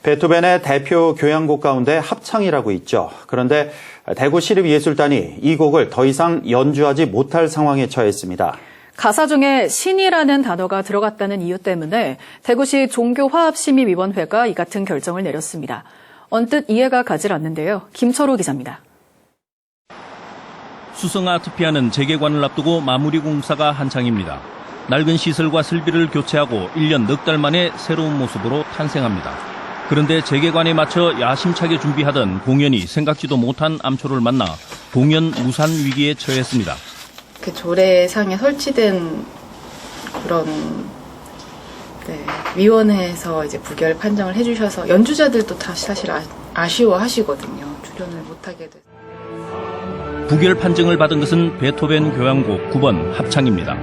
베토벤의 대표 교향곡 가운데 합창이라고 있죠. 그런데 대구시립예술단이 이 곡을 더 이상 연주하지 못할 상황에 처했습니다. 가사 중에 신이라는 단어가 들어갔다는 이유 때문에 대구시 종교화합심의위원회가 이 같은 결정을 내렸습니다. 언뜻 이해가 가질 않는데요. 김철우 기자입니다. 수성아트피아는 재개관을 앞두고 마무리 공사가 한창입니다. 낡은 시설과 설비를 교체하고 1년 넉 달 만에 새로운 모습으로 탄생합니다. 그런데 재개관에 맞춰 야심차게 준비하던 공연이 생각지도 못한 암초를 만나 공연 무산 위기에 처했습니다. 그 조례상에 설치된 그런 위원회에서 이제 부결 판정을 해주셔서 연주자들도 다 사실 아쉬워하시거든요. 출연을 못하게 돼서. 부결 판정을 받은 것은 베토벤 교향곡 9번 합창입니다.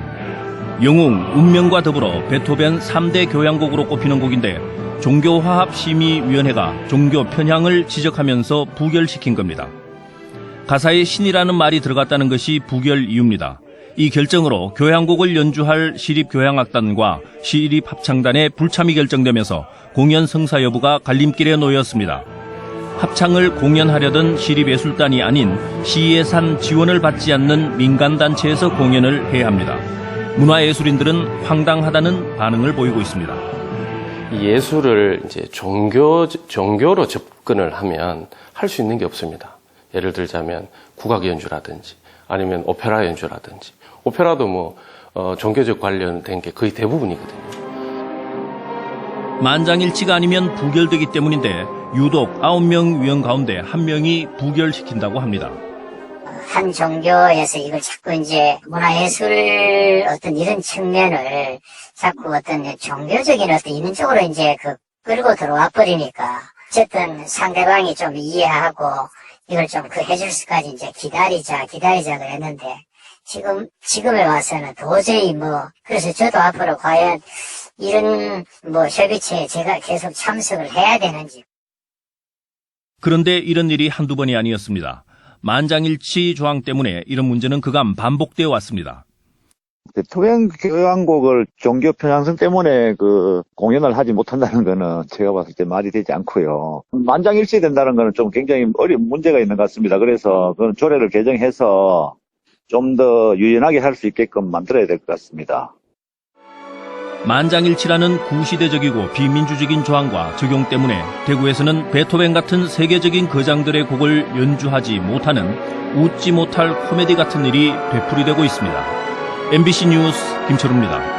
영웅, 운명과 더불어 베토벤 3대 교향곡으로 꼽히는 곡인데 종교화합심의위원회가 종교 편향을 지적하면서 부결시킨 겁니다. 가사에 신이라는 말이 들어갔다는 것이 부결 이유입니다. 이 결정으로 교향곡을 연주할 시립교향악단과 시립합창단의 불참이 결정되면서 공연 성사 여부가 갈림길에 놓였습니다. 합창을 공연하려던 시립예술단이 아닌 시예산 지원을 받지 않는 민간단체에서 공연을 해야 합니다. 문화예술인들은 황당하다는 반응을 보이고 있습니다. 예술을 이제 종교로 접근을 하면 할 수 있는 게 없습니다. 예를 들자면 국악 연주라든지 아니면 오페라 연주라든지 오페라도 종교적 관련된 게 거의 대부분이거든요. 만장일치가 아니면 부결되기 때문인데 유독 9명 위원 가운데 1명이 부결시킨다고 합니다. 한 종교에서 이걸 자꾸 이제 문화예술 어떤 이런 측면을 자꾸 어떤 종교적인 어떤 이런 쪽으로 이제 끌고 들어와 버리니까 어쨌든 상대방이 좀 이해하고 이걸 좀 해줄 수까지 이제 기다리자 그랬는데 지금에 와서는 도저히 그래서 저도 앞으로 과연 이런 협의체에 제가 계속 참석을 해야 되는지. 그런데 이런 일이 한두 번이 아니었습니다. 만장일치 조항 때문에 이런 문제는 그간 반복되어 왔습니다. 베토벤 교향곡을 종교 편향성 때문에 공연을 하지 못한다는 거는 제가 봤을 때 말이 되지 않고요. 만장일치 된다는 거는 좀 굉장히 어려운 문제가 있는 것 같습니다. 그래서 그건 조례를 개정해서 좀 더 유연하게 할 수 있게끔 만들어야 될 것 같습니다. 만장일치라는 구시대적이고 비민주적인 조항과 적용 때문에 대구에서는 베토벤 같은 세계적인 거장들의 곡을 연주하지 못하는 웃지 못할 코미디 같은 일이 되풀이되고 있습니다. MBC 뉴스 김철우입니다.